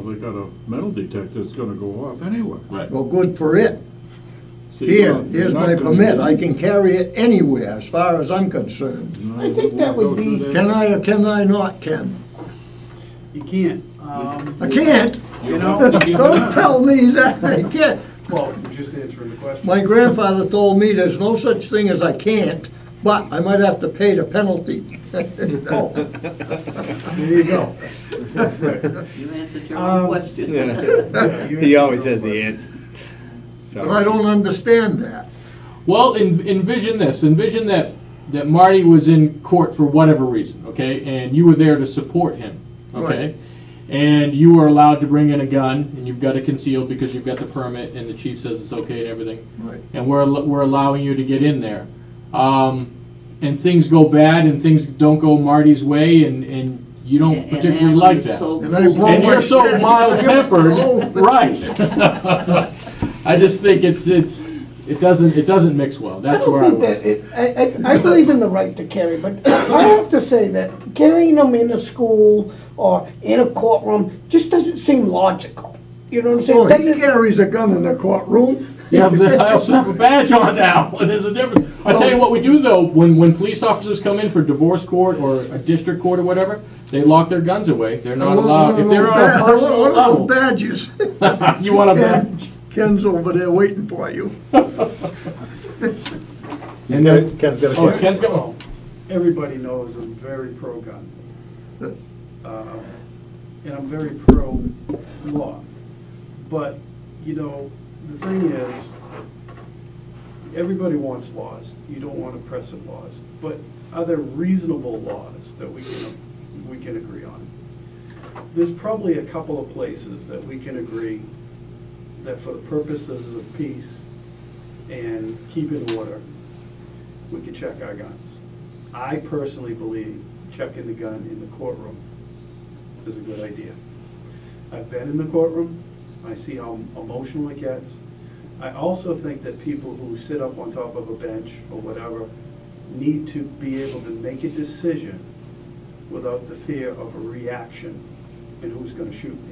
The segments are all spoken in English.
they got a metal detector that's gonna go off anyway. Right. Well, good for it. So Here's my permit. I can carry it anywhere, as far as I'm concerned. No, I think that would be- Can I or can I not, Ken? You can't. I can't. You know, Don't tell me that I can't. well, you're just answering the question. My grandfather told me there's no such thing as I can't, but I might have to pay the penalty. Oh, there you go. You answered your own question. Yeah, you He answered always your has own the question. answers. But I don't understand that. Well, envision this. Envision that Marty was in court for whatever reason, okay, and you were there to support him, okay, Right. and you were allowed to bring in a gun, and you've got it concealed because you've got the permit, and the chief says it's okay and everything, Right. and we're allowing you to get in there, and things go bad, and things don't go Marty's way, and you don't particularly like that. And I blow And my you're so shit. mild-tempered, Oh. right? I just think it doesn't mix well. That's where I was. I believe in the right to carry, but I have to say that carrying them in a school or in a courtroom just doesn't seem logical. You know what I'm saying? Oh, he Doesn't- carries a gun in the courtroom. Yeah, but I also have a badge on now. There's a difference. I tell you what we do though, when police officers come in for divorce court or a district court or whatever, they lock their guns away. They're not allowed. If they're on a personal What are level, those badges? you want a badge. Ken's over there waiting for you. And then Ken's got a Oh, question. Ken's going. Everybody knows I'm very pro-gun. And I'm very pro-law. But, you know, the thing is, everybody wants laws. You don't want oppressive laws. But are there reasonable laws that we can agree on? There's probably a couple of places that we can agree that for the purposes of peace and keeping order, we could check our guns. I personally believe checking the gun in the courtroom is a good idea. I've been in the courtroom. I see how emotional it gets. I also think that people who sit up on top of a bench or whatever need to be able to make a decision without the fear of a reaction and who's going to shoot me.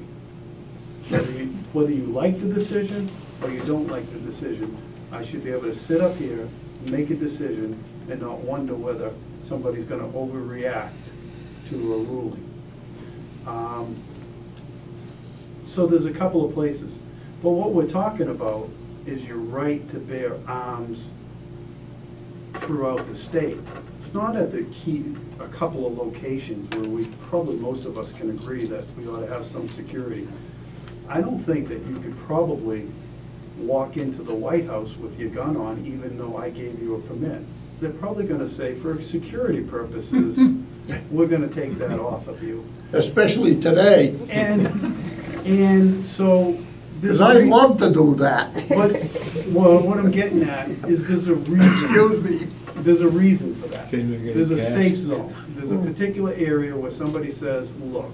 Whether you like the decision or you don't like the decision, I should be able to sit up here, make a decision, and not wonder whether somebody's going to overreact to a ruling. So there's a couple of places. But what we're talking about is your right to bear arms throughout the state. It's not at a couple of locations where probably most of us can agree that we ought to have some security. I don't think that you could probably walk into the White House with your gun on even though I gave you a permit. They're probably going to say, for security purposes, we're going to take that off of you. Especially today. And so... Because I'd love to do that. But, well, what I'm getting at is there's a reason. Excuse me. There's a reason for that. There's a cash. safe zone. There's a particular area where somebody says, look,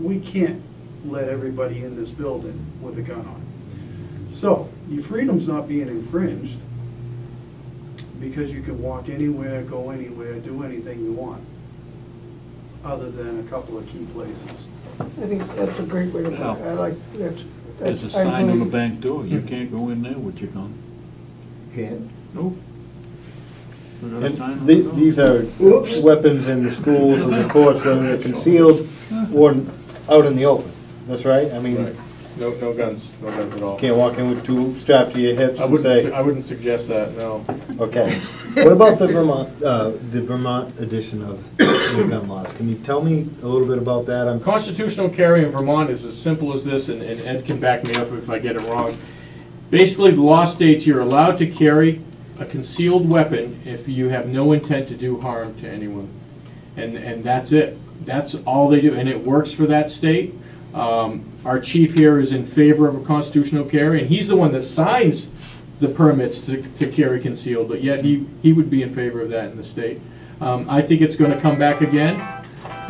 we can't let everybody in this building with a gun on. So, your freedom's not being infringed because you can walk anywhere, go anywhere, do anything you want, other than a couple of key places. I think that's a great way to put it. I like, that's. There's a I sign on the believe- bank door, you can't go in there with your gun. Can't. Nope. We got a sign on the door. These are weapons in the schools and the courts, whether they're concealed or out in the open. That's right? I mean, Right. No guns at all. can't walk in with two strapped to your hips and say, I wouldn't suggest that. No. okay. What about the Vermont edition of the gun laws? Can you tell me a little bit about that? Constitutional carry in Vermont is as simple as this, and Ed can back me up if I get it wrong. Basically, the law states you're allowed to carry a concealed weapon if you have no intent to do harm to anyone. And that's it. That's all they do, and it works for that state. Our chief here is in favor of a constitutional carry, and he's the one that signs the permits to carry concealed, but yet he would be in favor of that in the state. I think it's going to come back again.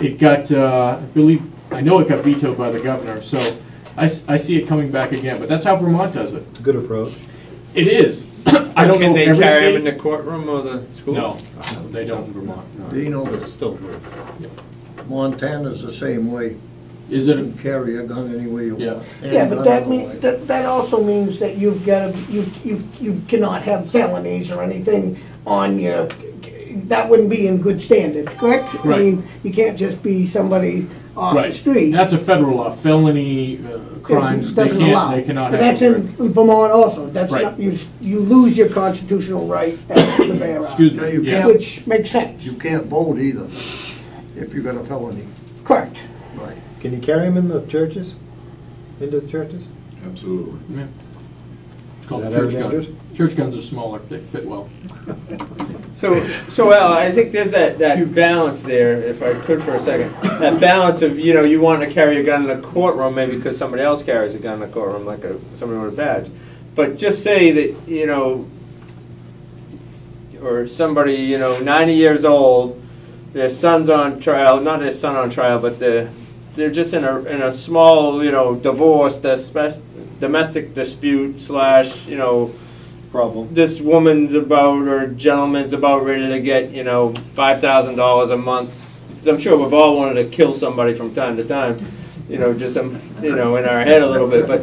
It got, I know it got vetoed by the governor, so I see it coming back again, but that's how Vermont does it. It's a good approach. It is. I don't know Can if they every carry state... them in the courtroom or the school? No, they don't in Vermont. No. Dino, But it's still good. Montana's the same way. Is it, You can carry a gun anywhere you Yeah. want. Yeah, but Handgun that all the mean, way. that also means that you've got to, you cannot have felonies or anything on your, that wouldn't be in good standards, correct? I Right. mean, you can't just be somebody off the right, street. that's a federal law, felony crimes, they Doesn't allow. can't, they cannot have. And that's in Vermont also, that's Right. not, you lose your constitutional right to bear arms. Excuse Yeah, you me, yeah. can't- Which makes sense, You can't vote either, if you got a felony. correct. Right. Can you carry them in the churches? Into the churches? Absolutely. Yeah. It's called Is that church how guns. dangerous? Church guns are smaller, they fit well. So Al, I think there's that balance there, if I could for a second. That balance of, you want to carry a gun in a courtroom, maybe because somebody else carries a gun in a courtroom, like somebody with a badge. But just say that, or somebody, 90 years old, their son's on trial, not their son on trial, but they're just in a small, divorce, domestic dispute / Problem. this woman's about, or gentleman's about ready to get, $5,000 a month. Because I'm sure we've all wanted to kill somebody from time to time, just, in our head a little bit. But,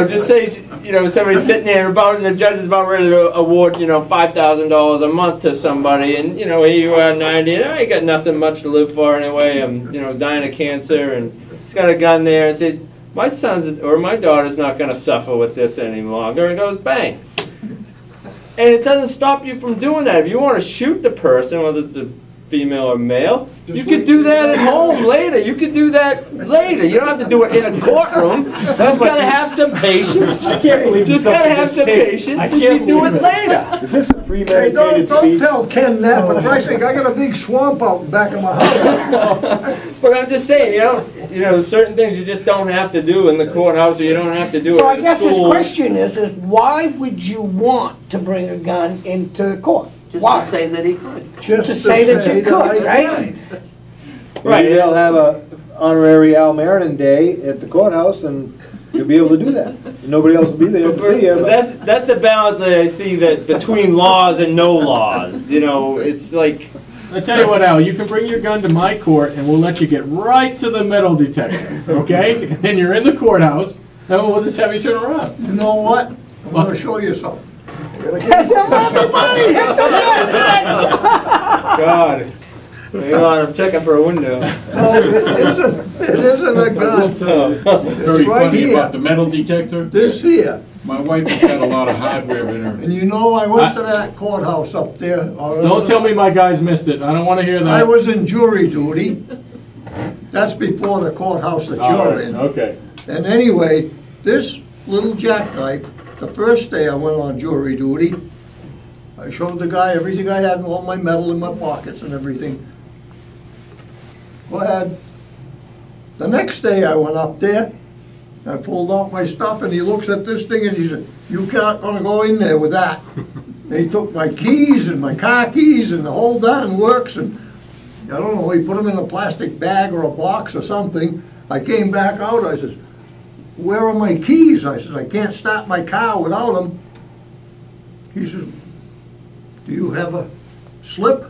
just say, somebody's sitting there and the judge is about ready to award, $5,000 a month to somebody. And, here you are, 90, and I ain't got nothing much to live for anyway. I'm, dying of cancer. And he's got a gun there and said, my son's or my daughter's not going to suffer with this any longer. And goes, bang. And it doesn't stop you from doing that. If you want to shoot the person, whether it's a female or male, you could do that at home later. You could do that later. You don't have to do it in a courtroom. Just got to have some patience. I can't believe Just got to have some patience. I And can't you do it believe later. Is this a Hey, premeditated don't speech? tell Ken that, for Christ's sake, I got a big swamp out back of my house. But I'm just saying, there's certain things you just don't have to do in the courthouse, or you don't have to do So it I at guess his school. question is why would you want to bring a gun into court? Just Why? to say that he could. Just To say that you could, I right? can. Right, they'll have a honorary Al Marinon Day at the courthouse, and you'll be able to do that. Nobody else will be there to see you. But that's the balance that I see that between laws and no laws. It's like. I tell you what, Al, you can bring your gun to my court and we'll let you get right to the metal detector, okay? And you're in the courthouse, and we'll just have you turn around. You know what? I'm gonna show you something. God. Hang on, I'm checking for a window. No, it isn't a gun. Very right funny here. about the metal detector. This here. My wife has got a lot of hardware in her. And you know, I went to that courthouse up there. Don't tell me my guys missed it, I don't want to hear that. I was in jury duty. That's before the courthouse that All you're right, in. okay. And anyway, this little jackknife, the first day I went on jury duty, I showed the guy everything I had, all my metal in my pockets and everything. Go ahead. The next day I went up there, I pulled out my stuff and he looks at this thing and he said, "You can't gonna go in there with that." And he took my keys and my car keys and the whole darn works, and I don't know, he put them in a plastic bag or a box or something. I came back out, I says, "Where are my keys?" I says, "I can't start my car without them." He says, "Do you have a slip?"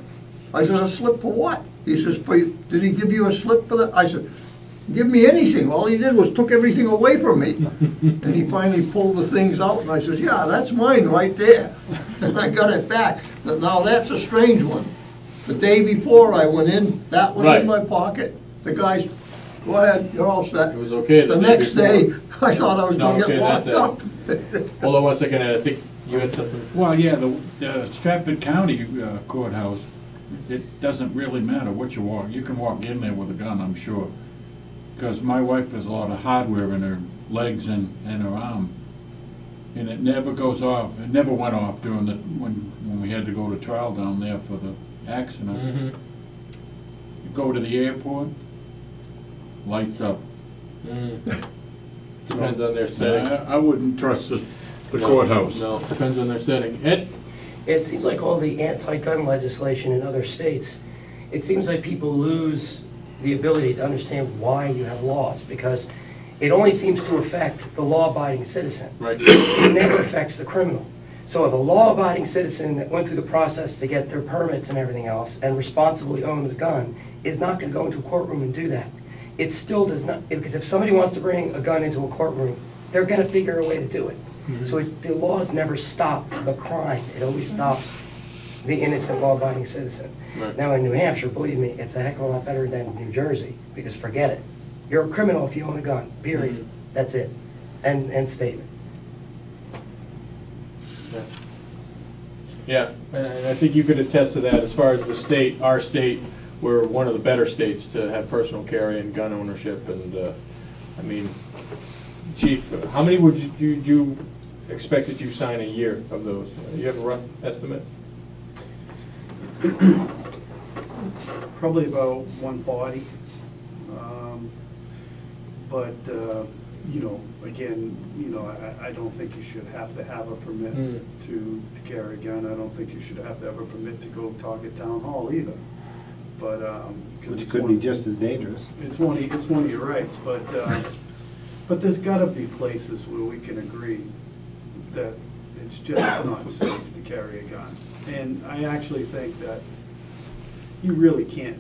I says, "A slip for what?" He says, "Did he give you a slip for that?" I said, "Give me anything." All he did was took everything away from me. And he finally pulled the things out and I says, "Yeah, that's mine right there." And I got it back. Now that's a strange one. The day before I went in, that was Right. in my pocket. The guys, "Go ahead, you're all set." It was okay The the day next before. day, I thought I was Not gonna okay get that locked day. up. Hold on one second, Ed, I think you had something. Well, yeah, the Stratford County courthouse, it doesn't really matter what you walk. You can walk in there with a gun, I'm sure. Because my wife has a lot of hardware in her legs and her arm. And it never goes off. It never went off during when we had to go to trial down there for the accident. Mm-hmm. You go to the airport, lights up. Depends on their setting. I wouldn't trust the No, courthouse. No, depends on their setting. Ed? It seems like all the anti-gun legislation in other states, it seems like people lose the ability to understand why you have laws, because it only seems to affect the law-abiding citizen. Right. It never affects the criminal. So if a law-abiding citizen that went through the process to get their permits and everything else and responsibly owned a gun is not going to go into a courtroom and do that. it still does not, because if somebody wants to bring a gun into a courtroom, they're gonna figure a way to do it. So the laws never stop the crime, it always stops the innocent law-abiding citizen. Right. Now in New Hampshire, believe me, it's a heck of a lot better than New Jersey, because forget it. You're a criminal if you own a gun, period. That's it. End statement. Yeah, and I think you could attest to that. As far as the state, our state, we're one of the better states to have personal carry and gun ownership. And I mean, Chief, how many would you expect that you sign a year of those? You have a rough estimate? Probably about 140. But, you know, again, you know, I don't think you should have to have a permit to carry a gun. I don't think you should have to have a permit to go talk at town hall either. But, because Which could be just as dangerous. It's one of your rights, but there's gotta be places where we can agree that it's just not safe to carry a gun. And I actually think that you really can't,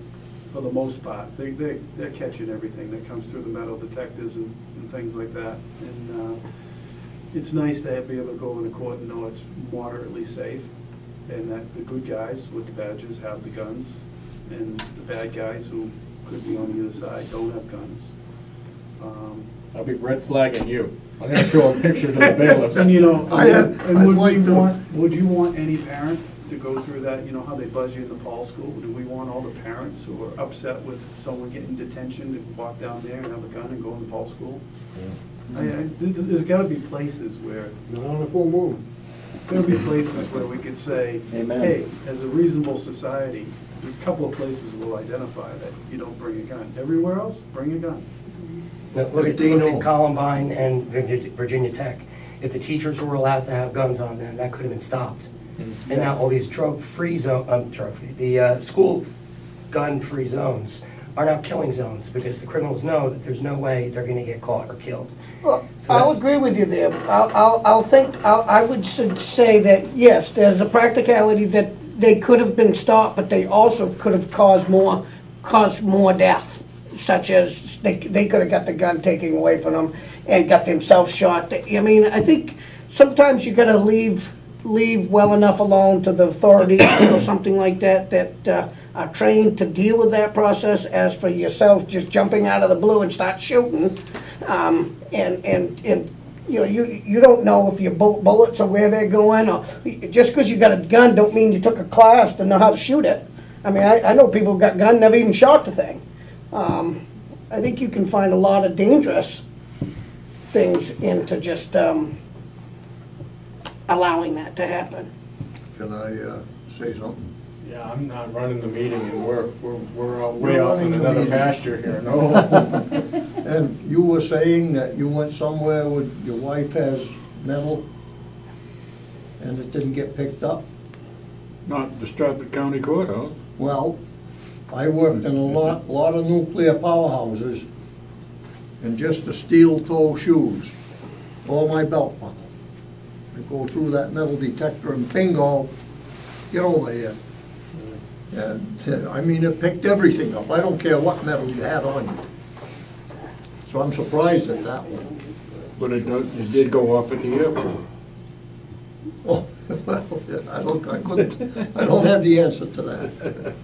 for the most part. They're catching everything that comes through the metal detectors and things like that. And it's nice to be able to go into court and know it's moderately safe, and that the good guys with the badges have the guns, and the bad guys who could be on the other side don't have guns. I'll be red flagging you. I'm going to show a picture to the bailiffs. And you know, I'd would you want any parent to go through that? You know how they buzz you in the Paul school? Do we want all the parents who are upset with someone getting detention to walk down there and have a gun and go in the Paul school? There's got to be places where Not on a full moon. there's got to be places where we could say, Amen. hey, as a reasonable society, there's a couple of places we'll identify that you don't bring a gun. Everywhere else, bring a gun. Now, look at Columbine and Virginia Tech. If the teachers were allowed to have guns on them, that could have been stopped. And now all these drug-free school gun-free zones are now killing zones because the criminals know that there's no way they're going to get caught or killed. Well, So I'll that's- agree with you there. I would say that, yes, there's a practicality that they could have been stopped, but they also could have caused more death, such as they could have got the gun taken away from them and got themselves shot. I mean, I think sometimes you gotta leave well enough alone to the authorities or something like that that are trained to deal with that process. As for yourself just jumping out of the blue and start shooting, and you know, you don't know if your bullets are where they're going, or just because you got a gun don't mean you took a class to know how to shoot it. I mean, I know people who got gun, never even shot the thing. I think you can find a lot of dangerous things into just allowing that to happen. Can I say something? Yeah, I'm not running the meeting, and we're way You're off in running the another meeting. pasture here. No. And you were saying that you went somewhere with, your wife has metal, and it didn't get picked up? Not the Stratford County Courthouse. Well, I worked in a lot of nuclear powerhouses, and just the steel toe shoes, all my belt buckle. I go through that metal detector and bingo, get over here. And, I mean, it picked everything up. I don't care what metal you had on you. So I'm surprised at that one. But it did go off at the airport. Oh, well, I don't have the answer to that.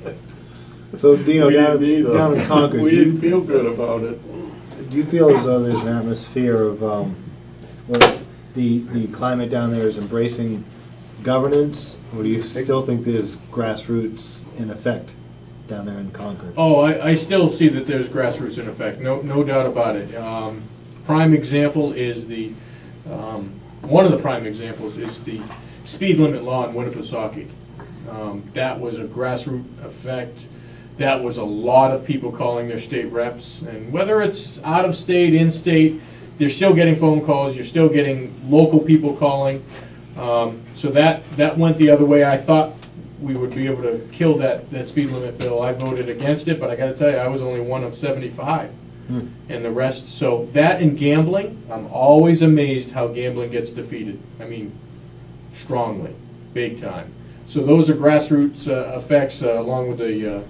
So, Dino, We down didn't either. in Concord, We didn't feel good about it. do you feel as though there's an atmosphere of, well, the climate down there is embracing governance, or do you still think there's grassroots in effect down there in Concord? Oh, I still see that there's grassroots in effect, no doubt about it. Prime example is one of the prime examples is the speed limit law in Winnipesaukee. That was a grassroots effect. That was a lot of people calling their state reps, and whether it's out of state, in state, they're still getting phone calls, you're still getting local people calling. So that went the other way. I thought we would be able to kill that speed limit bill. I voted against it, but I gotta tell you, I was only one of 75. And the rest, so that and gambling, I'm always amazed how gambling gets defeated. I mean, strongly, big time. So those are grassroots effects, along with the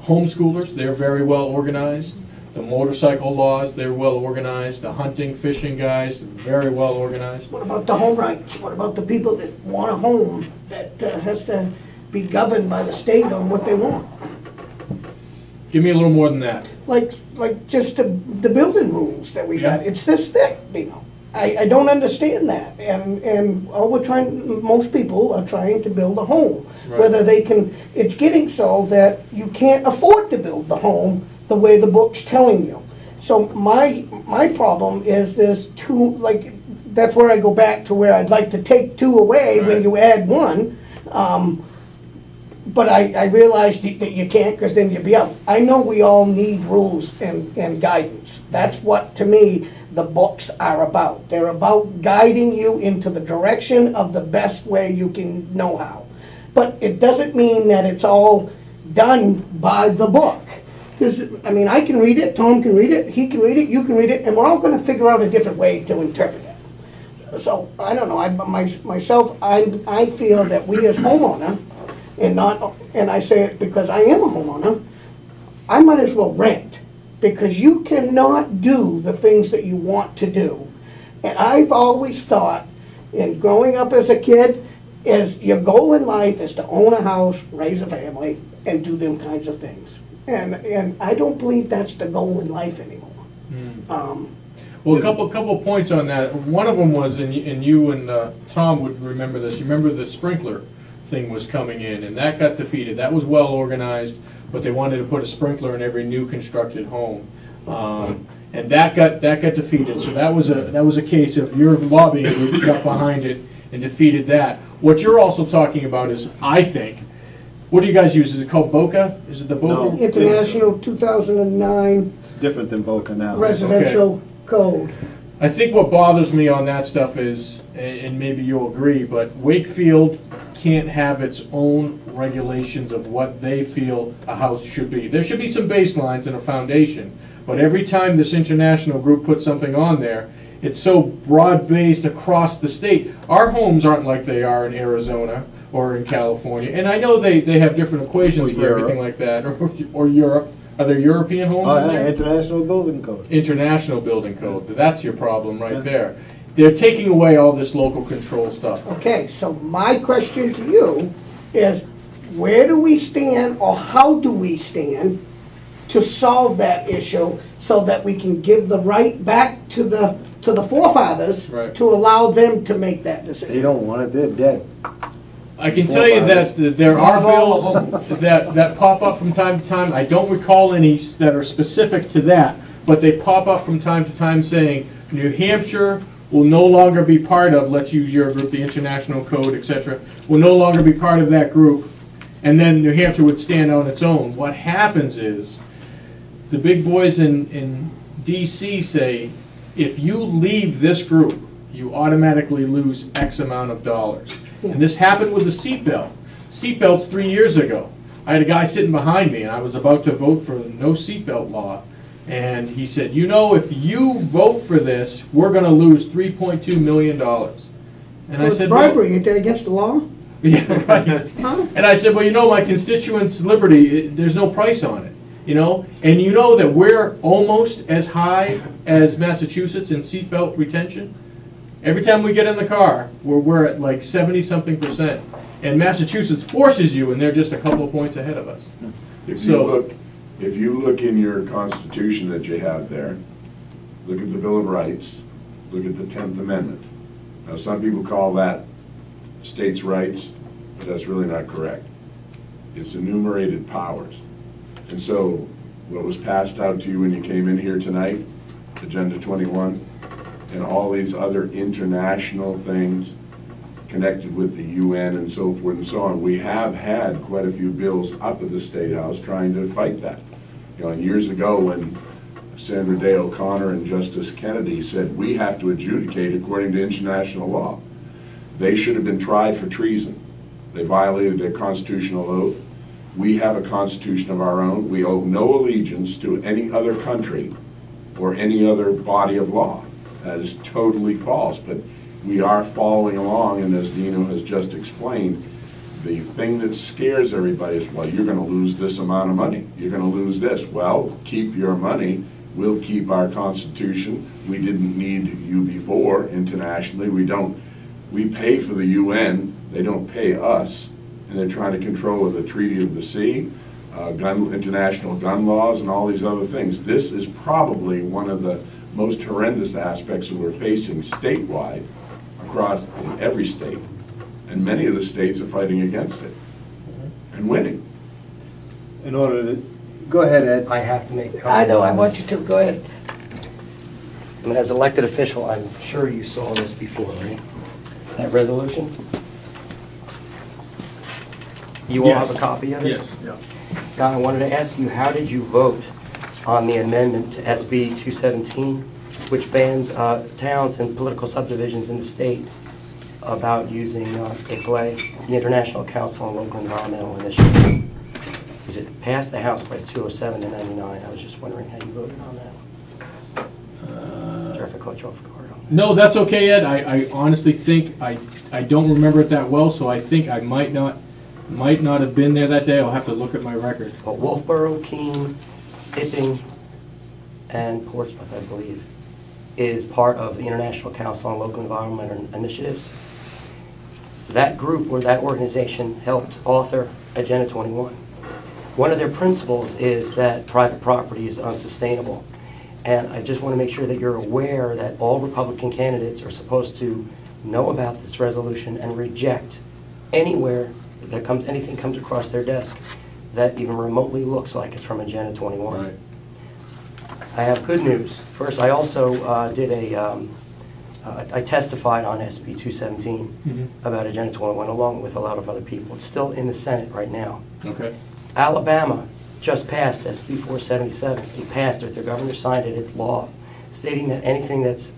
homeschoolers. They're very well organized. The motorcycle laws, they're well organized. The hunting, fishing guys, very well organized. What about the home rights? What about the people that want a home that has to be governed by the state on what they want? Give me a little more than that. Like just the building rules that we got. Yeah. It's this thick, you know. I don't understand that. And all most people are trying to build a home. Right. Whether they can, it's getting so that you can't afford to build the home the way the book's telling you. So my problem is there's two, like, that's where I go back to where I'd like to take two away when you add one. But I realized that you can't, because then you'd be out. I know we all need rules and guidance. That's what, to me, the books are about. They're about guiding you into the direction of the best way you can know how. But it doesn't mean that it's all done by the book. Because, I mean, I can read it, Tom can read it, he can read it, you can read it, and we're all going to figure out a different way to interpret it. So, I don't know, I feel that we as homeowner, and I say it because I am a homeowner, I might as well rent, because you cannot do the things that you want to do. And I've always thought, in growing up as a kid, is your goal in life is to own a house, raise a family, and do them kinds of things. And I don't believe that's the goal in life anymore. Well, a couple points on that. One of them was, and you and Tom would remember this, you remember the sprinkler thing was coming in, and that got defeated. That was well organized, but they wanted to put a sprinkler in every new constructed home. And that got defeated. So that was a case of your lobbying group got behind it and defeated that. What you're also talking about is, I think, what do you guys use? Is it called BOCA? Is it the BOCA? No. International 2009 It's different than Boca now. Residential Code. I think what bothers me on that stuff is, and maybe you'll agree, but Wakefield can't have its own regulations of what they feel a house should be. There should be some baselines and a foundation, but every time this international group puts something on there, it's so broad-based across the state. Our homes aren't like they are in Arizona or in California, and I know they have different equations for everything like that, or Europe. Are there European homes in there? International Building Code. International Building Code. That's your problem right there. They're taking away all this local control stuff. Okay, so my question to you is, where do we stand, or how do we stand to solve that issue so that we can give the right back to the forefathers to allow them to make that decision? They don't want it, they're dead. I can tell you that there are bills that pop up from time to time. I don't recall any that are specific to that, but they pop up from time to time saying New Hampshire will no longer be part of, let's use your group, the International Code, etc., will no longer be part of that group, and then New Hampshire would stand on its own. What happens is the big boys in D.C. say, if you leave this group, you automatically lose X amount of dollars. And this happened with the seatbelt. Seatbelts 3 years ago. I had a guy sitting behind me, and I was about to vote for the no seatbelt law. And he said, you know, if you vote for this, we're going to lose $3.2 million. And I said, bribery, ain't that against the law? Yeah, right. And I said, well, you know, my constituents' liberty, there's no price on it. You know, and you know that we're almost as high as Massachusetts in seatbelt retention. Every time we get in the car, we're at like 70-something%. And Massachusetts forces you, and they're just a couple of points ahead of us. If you look in your Constitution that you have there, look at the Bill of Rights, look at the 10th Amendment. Now, some people call that states' rights, but that's really not correct. It's enumerated powers. And so, what was passed out to you when you came in here tonight, Agenda 21, and all these other international things connected with the UN and so forth and so on, we have had quite a few bills up at the State House trying to fight that. You know, and years ago when Sandra Day O'Connor and Justice Kennedy said we have to adjudicate according to international law, they should have been tried for treason. They violated their constitutional oath. We have a constitution of our own. We owe no allegiance to any other country or any other body of law. That is totally false, but we are following along, and as Dino has just explained, the thing that scares everybody is, well, you're going to lose this amount of money. You're going to lose this. Well, keep your money We'll keep our Constitution. We didn't need you before internationally. We don't. We pay for the UN. They don't pay us. And they're trying to control the Treaty of the Sea, international gun laws, and all these other things. This is probably one of the most horrendous aspects that we're facing statewide across in every state. And many of the states are fighting against it and winning. In order to, go ahead, Ed. I have to make a comment. I know, I want you to, go ahead. I mean, as elected official, I'm sure you saw this before, right? That resolution? You all Yes. have a copy of it? Yes. Now, I wanted to ask you, how did you vote on the amendment to SB 217, which banned towns and political subdivisions in the state about using ICLA, the International Council on Local Environmental Initiatives? Because it passed the House by 207 to 99. I was just wondering how you voted on that. Sorry if I caught you off guard on that. No, that's okay, Ed. I honestly think, I don't remember it that well, so I think I might not have been there that day. I'll have to look at my record. Well, Wolfboro, Keene, Epping, and Portsmouth, I believe, is part of the International Council on Local Environmental Initiatives. That group or that organization helped author Agenda 21. One of their principles is that private property is unsustainable. And I just want to make sure that you're aware that all Republican candidates are supposed to know about this resolution and reject anywhere that anything comes across their desk that even remotely looks like it's from Agenda 21. Right. I have good news. First, I also I testified on SB 217 about Agenda 21 along with a lot of other people. It's still in the Senate right now. Okay. Alabama just passed SB 477. It passed it. Their governor signed it. It's law, stating that anything that's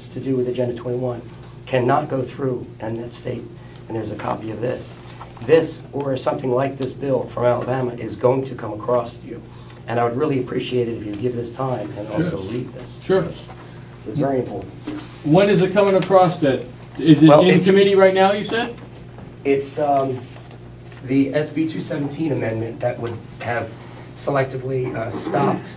to do with Agenda 21 cannot go through in that state. And there's a copy of this. This, or something like this bill from Alabama, is going to come across to you. And I would really appreciate it if you give this time and also read this. Sure. It's very important. When is it coming across that? Is it Well, in committee right now, you said? It's the SB 217 amendment that would have selectively stopped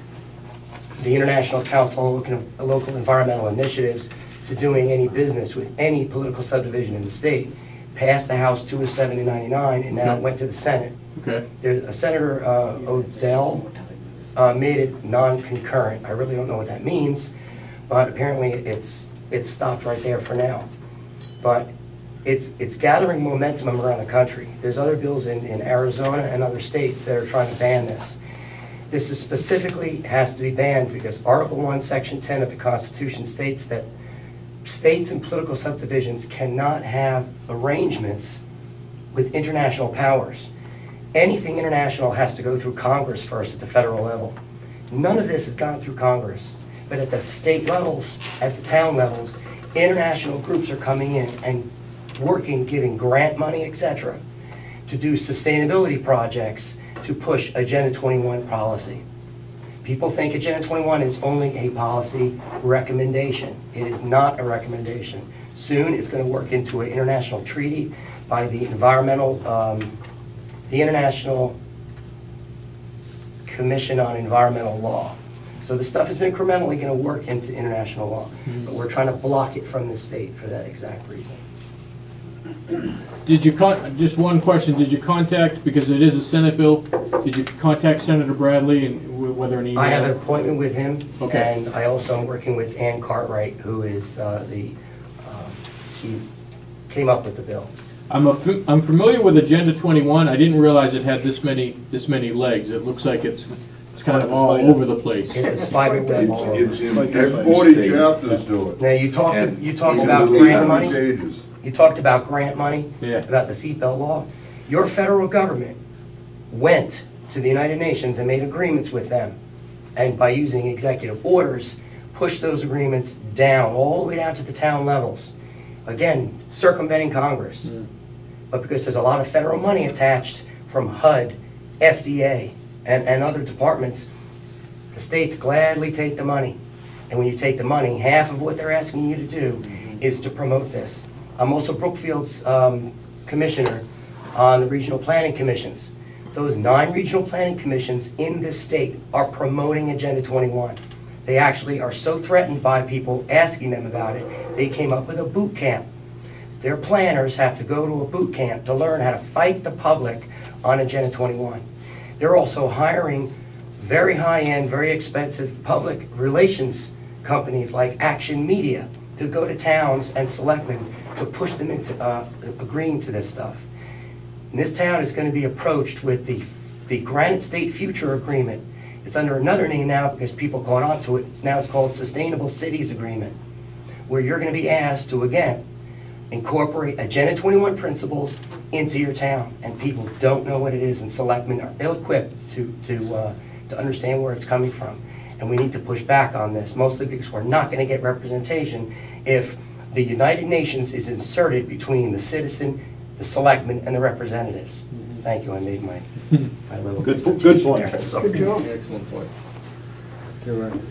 the International Council on Local Environmental Initiatives to doing any business with any political subdivision in the state. Passed the House 207 to 99, and now it went to the Senate. Okay. Senator Odell made it non-concurrent. I really don't know what that means, but apparently it's stopped right there for now. But it's gathering momentum around the country. There's other bills in Arizona and other states that are trying to ban this. This is specifically has to be banned because Article 1, Section 10 of the Constitution states that states and political subdivisions cannot have arrangements with international powers. Anything international has to go through Congress first at the federal level. None of this has gone through Congress. But at the state levels, at the town levels, international groups are coming in and working, giving grant money, etc., to do sustainability projects to push Agenda 21 policy. People think Agenda 21 is only a policy recommendation. It is not a recommendation. Soon it's going to work into an international treaty by the International Commission on Environmental Law. So the stuff is incrementally going to work into international law, but we're trying to block it from the state for that exact reason. Did you just one question? Did you contact, because it is a Senate bill? Did you contact Senator Bradley and whether an email? I have an appointment with him, okay. And I also am working with Ann Cartwright, who is she came up with the bill. I'm familiar with Agenda 21. I didn't realize it had this many legs. It looks like it's kind of all over the place. It's a spider web all over. It's in every 40 state. chapters to it. Now you talked about even grant money. Pages. You talked about grant money, Yeah. about the seatbelt law. Your federal government went to the United Nations and made agreements with them, and by using executive orders, pushed those agreements down, all the way down to the town levels. Again, circumventing Congress. But because there's a lot of federal money attached from HUD, FDA, and other departments, the states gladly take the money. And when you take the money, half of what they're asking you to do is to promote this. I'm also Brookfield's commissioner on the regional planning commissions. those 9 regional planning commissions in this state are promoting Agenda 21. They actually are so threatened by people asking them about it, they came up with a boot camp. Their planners have to go to a boot camp to learn how to fight the public on Agenda 21. They're also hiring very high-end, very expensive public relations companies like Action Media to go to towns and selectmen to push them into agreeing to this stuff. And this town is going to be approached with the Granite State Future Agreement. It's under another name now because people have gone on to it. Now it's called Sustainable Cities Agreement, where you're going to be asked to, again, incorporate Agenda 21 principles into your town. And people don't know what it is, and selectmen are ill-equipped to understand where it's coming from. And we need to push back on this, mostly because we're not going to get representation if the United Nations is inserted between the citizen, the selectmen, and the representatives. Thank you, I made my little Good dissertation point. there, so. Good job. Excellent point. You're right.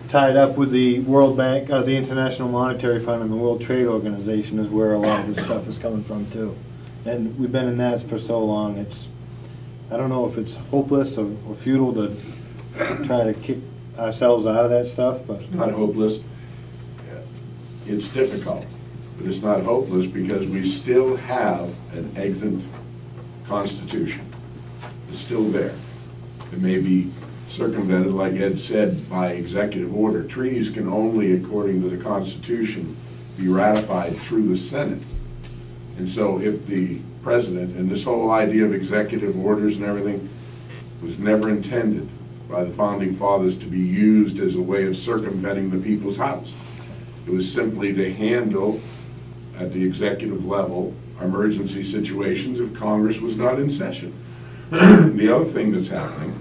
Tied up with the World Bank, the International Monetary Fund, and the World Trade Organization is where a lot of this stuff is coming from too. And we've been in that for so long. It's, I don't know if it's hopeless or futile to try to kick ourselves out of that stuff, but It's not hopeless. It's difficult, but it's not hopeless because we still have an extant constitution. It's still there. It may be circumvented, like Ed said, by executive order. Treaties can only, according to the Constitution, be ratified through the Senate. And so if the president, and this whole idea of executive orders and everything was never intended by the Founding Fathers to be used as a way of circumventing the people's house. It was simply to handle, at the executive level, emergency situations if Congress was not in session. The other thing that's happening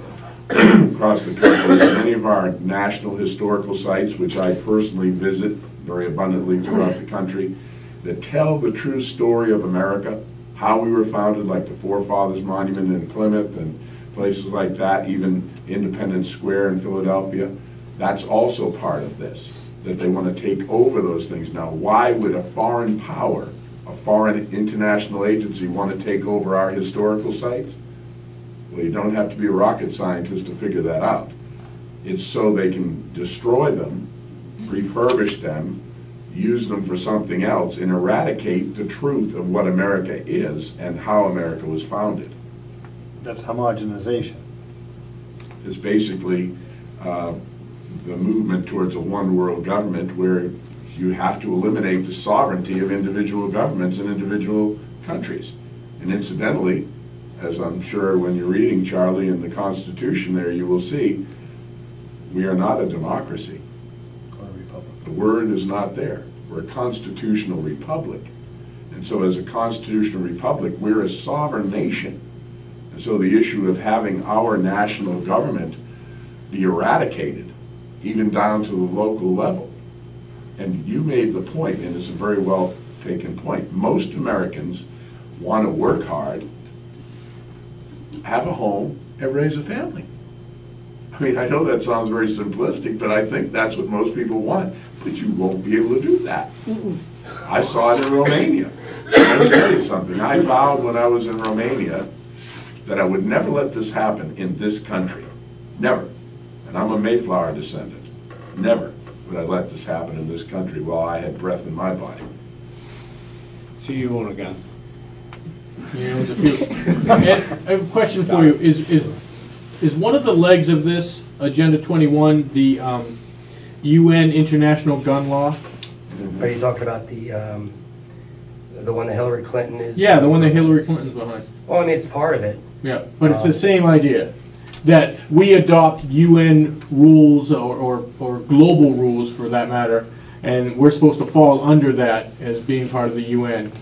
across the country is many of our national historical sites, which I personally visit very abundantly throughout the country, that tell the true story of America, how we were founded, like the Forefathers Monument in Plymouth and places like that, even Independence Square in Philadelphia. That's also part of this, that they want to take over those things. Now, why would a foreign power, a foreign international agency, want to take over our historical sites? Well, you don't have to be a rocket scientist to figure that out. It's so they can destroy them, refurbish them, use them for something else, and eradicate the truth of what America is and how America was founded. that's homogenization. It's basically the movement towards a one world government where you have to eliminate the sovereignty of individual governments and individual countries. And incidentally, as I'm sure when you're reading, Charlie, in the Constitution there, you will see, we are not a democracy. Or a republic. The word is not there. We're a constitutional republic. And so as a constitutional republic, we're a sovereign nation. And so the issue of having our national government be eradicated, even down to the local level. And you made the point, and it's a very well taken point. Most Americans want to work hard, have a home, and raise a family. I mean, I know that sounds very simplistic, but I think that's what most people want, but you won't be able to do that. I saw it in Romania. Let me tell you something. I vowed when I was in Romania that I would never let this happen in this country. Never. And I'm a Mayflower descendant. Never would I let this happen in this country while I had breath in my body. So you own a gun. Yeah, there's a few. Ed, I have a question for you. Is one of the legs of this Agenda 21 the UN International Gun Law? Are you talking about the one that Hillary Clinton is? Yeah, the one that Hillary Clinton's behind. Well, I mean, it's part of it. Yeah, but it's the same idea, that we adopt UN rules or global rules for that matter, and we're supposed to fall under that as being part of the UN.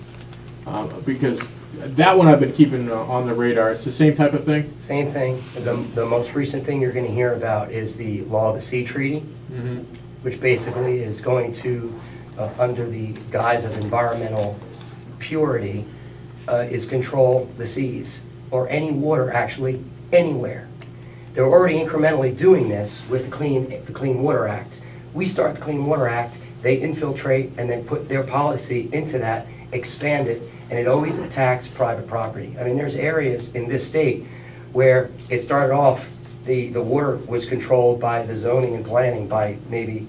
Because that one I've been keeping on the radar. It's the same type of thing? Same thing. The most recent thing you're going to hear about is the Law of the Sea Treaty, which basically is going to, under the guise of environmental purity, is control the seas, or any water actually anywhere. They're already incrementally doing this with the Clean Water Act. We start the Clean Water Act, they infiltrate and then put their policy into that, expand it, and it always attacks private property. I mean, there's areas in this state where it started off, the water was controlled by the zoning and planning by maybe